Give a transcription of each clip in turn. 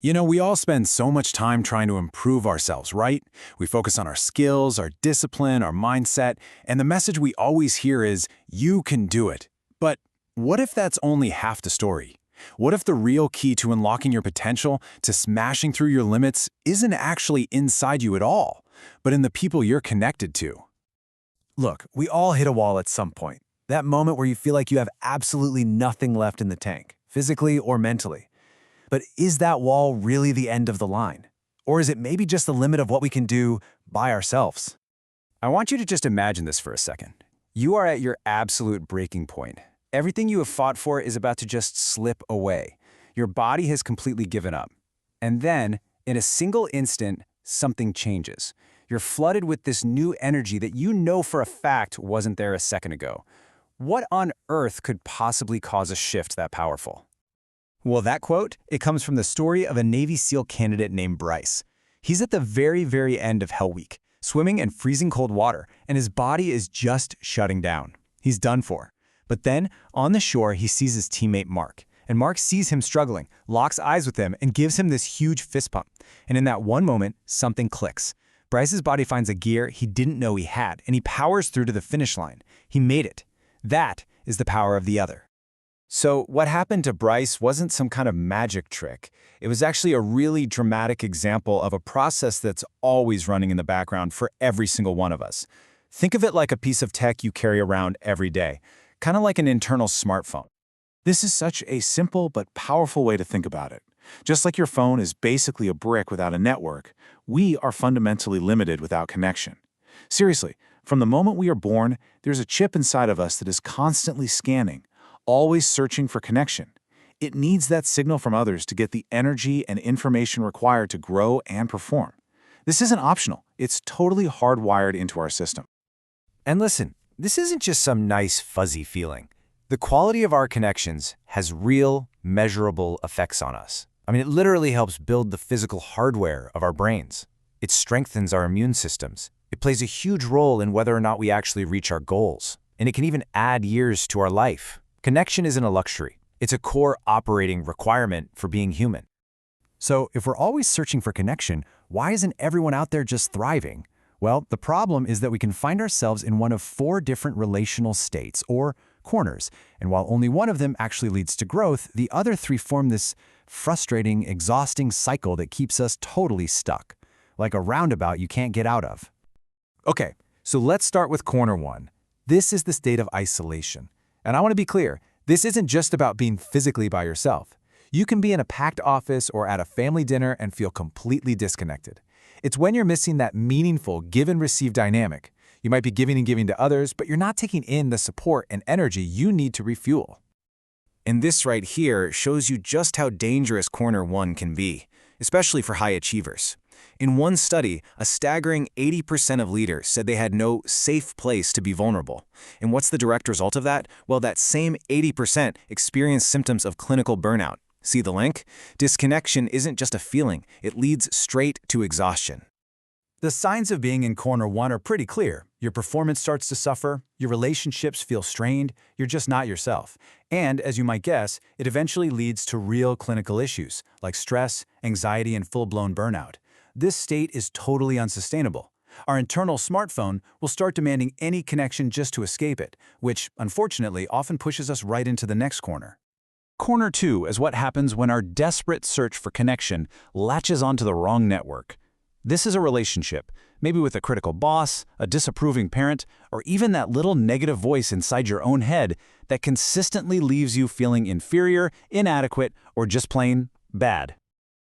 We all spend so much time trying to improve ourselves, right? We focus on our skills, our discipline, our mindset, and the message we always hear is, you can do it. But what if that's only half the story? What if the real key to unlocking your potential, to smashing through your limits, isn't actually inside you at all, but in the people you're connected to? Look, we all hit a wall at some point. That moment where you feel like you have absolutely nothing left in the tank, physically or mentally. But is that wall really the end of the line? Or is it maybe just the limit of what we can do by ourselves? I want you to just imagine this for a second. You are at your absolute breaking point. Everything you have fought for is about to just slip away. Your body has completely given up. And then, in a single instant, something changes. You're flooded with this new energy that you know for a fact wasn't there a second ago. What on earth could possibly cause a shift that powerful? Well, that quote, it comes from the story of a Navy SEAL candidate named Bryce. He's at the very end of Hell Week, swimming in freezing cold water, and his body is just shutting down. He's done for. But then, on the shore, he sees his teammate Mark. And Mark sees him struggling, locks eyes with him, and gives him this huge fist pump. And in that one moment, something clicks. Bryce's body finds a gear he didn't know he had, and he powers through to the finish line. He made it. That is the power of the other. So what happened to Bryce wasn't some kind of magic trick. It was actually a really dramatic example of a process that's always running in the background for every single one of us. Think of it like a piece of tech you carry around every day, kind of like an internal smartphone. This is such a simple but powerful way to think about it. Just like your phone is basically a brick without a network, we are fundamentally limited without connection. Seriously, from the moment we are born, there's a chip inside of us that is constantly scanning, always searching for connection. It needs that signal from others to get the energy and information required to grow and perform. This isn't optional. It's totally hardwired into our system. And listen, this isn't just some nice, fuzzy feeling. The quality of our connections has real, measurable effects on us. I mean, it literally helps build the physical hardware of our brains. It strengthens our immune systems. It plays a huge role in whether or not we actually reach our goals. And it can even add years to our life. Connection isn't a luxury. It's a core operating requirement for being human. So if we're always searching for connection, why isn't everyone out there just thriving? Well, the problem is that we can find ourselves in one of 4 different relational states, or corners. And while only one of them actually leads to growth, the other 3 form this frustrating, exhausting cycle that keeps us totally stuck, like a roundabout you can't get out of. Okay, so let's start with corner 1. This is the state of isolation. And I want to be clear, this isn't just about being physically by yourself. You can be in a packed office or at a family dinner and feel completely disconnected. It's when you're missing that meaningful give and receive dynamic. You might be giving and giving to others, but you're not taking in the support and energy you need to refuel. And this right here shows you just how dangerous corner 1 can be, especially for high achievers. In one study, a staggering 80% of leaders said they had no safe place to be vulnerable. And what's the direct result of that? Well, that same 80% experienced symptoms of clinical burnout. See the link? Disconnection isn't just a feeling, it leads straight to exhaustion. The signs of being in corner 1 are pretty clear. Your performance starts to suffer, your relationships feel strained, you're just not yourself. And, as you might guess, it eventually leads to real clinical issues, like stress, anxiety, and full-blown burnout. This state is totally unsustainable. Our internal smartphone will start demanding any connection just to escape it, which, unfortunately, often pushes us right into the next corner. Corner 2 is what happens when our desperate search for connection latches onto the wrong network. This is a relationship, maybe with a critical boss, a disapproving parent, or even that little negative voice inside your own head that consistently leaves you feeling inferior, inadequate, or just plain bad.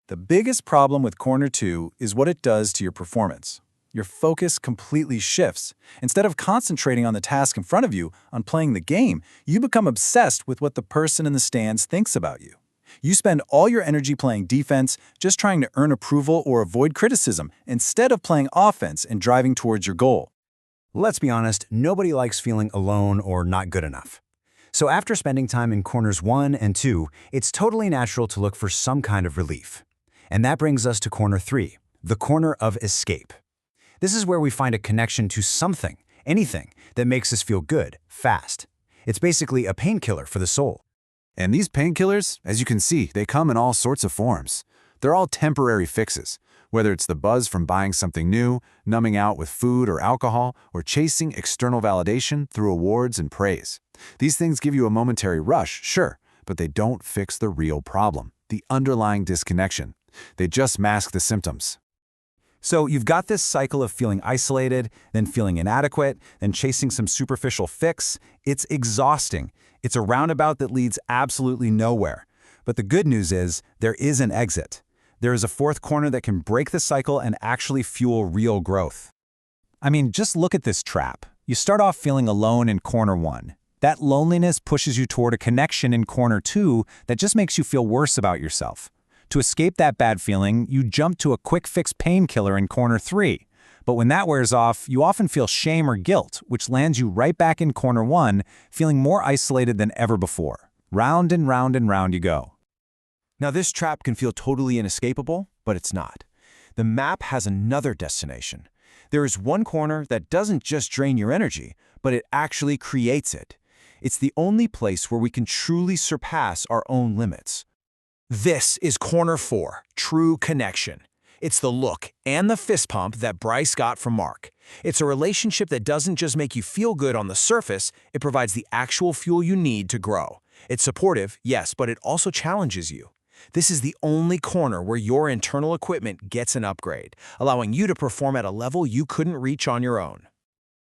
The biggest problem with corner 2 is what it does to your performance. Your focus completely shifts. Instead of concentrating on the task in front of you, on playing the game, you become obsessed with what the person in the stands thinks about you. You spend all your energy playing defense, just trying to earn approval or avoid criticism, instead of playing offense and driving towards your goal. Let's be honest, nobody likes feeling alone or not good enough. So after spending time in corners 1 and 2, it's totally natural to look for some kind of relief. And that brings us to corner 3, the corner of escape. This is where we find a connection to something, anything, that makes us feel good, fast. It's basically a painkiller for the soul. And these painkillers, as you can see, they come in all sorts of forms. They're all temporary fixes, whether it's the buzz from buying something new, numbing out with food or alcohol, or chasing external validation through awards and praise. These things give you a momentary rush, sure, but they don't fix the real problem, the underlying disconnection. They just mask the symptoms. So you've got this cycle of feeling isolated, then feeling inadequate, then chasing some superficial fix. It's exhausting. It's a roundabout that leads absolutely nowhere. But the good news is there is an exit. There is a fourth corner that can break the cycle and actually fuel real growth. I mean, just look at this trap. You start off feeling alone in corner 1. That loneliness pushes you toward a connection in corner 2 that just makes you feel worse about yourself. To escape that bad feeling, you jump to a quick-fix painkiller in corner 3. But when that wears off, you often feel shame or guilt, which lands you right back in corner 1, feeling more isolated than ever before. Round and round and round you go. Now, this trap can feel totally inescapable, but it's not. The map has another destination. There is one corner that doesn't just drain your energy, but it actually creates it. It's the only place where we can truly surpass our own limits. This is Corner 4, True Connection. It's the look and the fist pump that Bryce got from Mark. It's a relationship that doesn't just make you feel good on the surface, it provides the actual fuel you need to grow. It's supportive, yes, but it also challenges you. This is the only corner where your internal equipment gets an upgrade, allowing you to perform at a level you couldn't reach on your own.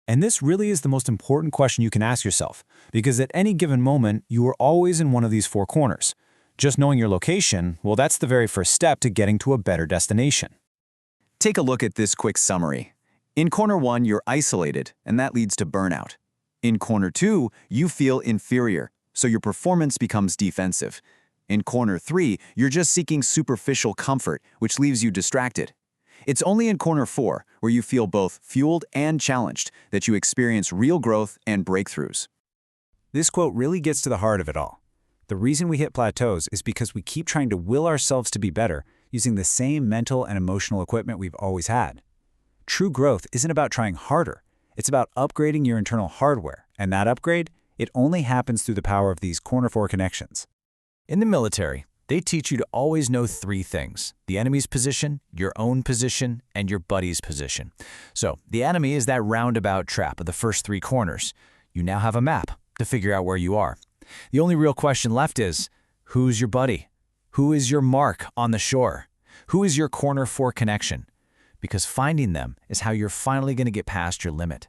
And this really is the most important question you can ask yourself, because at any given moment, you are always in one of these 4 corners. Just knowing your location, well, that's the very first step to getting to a better destination. Take a look at this quick summary. In corner 1, you're isolated, and that leads to burnout. In corner 2, you feel inferior, so your performance becomes defensive. In corner 3, you're just seeking superficial comfort, which leaves you distracted. It's only in corner 4, where you feel both fueled and challenged, that you experience real growth and breakthroughs. This quote really gets to the heart of it all. The reason we hit plateaus is because we keep trying to will ourselves to be better using the same mental and emotional equipment we've always had. True growth isn't about trying harder. It's about upgrading your internal hardware, and that upgrade, it only happens through the power of these corner 4 connections. In the military, they teach you to always know 3 things: the enemy's position, your own position, and your buddy's position. So the enemy is that roundabout trap of the first 3 corners. You now have a map to figure out where you are. The only real question left is, who's your buddy? Who is your mark on the shore? Who is your corner 4 connection? Because finding them is how you're finally going to get past your limit.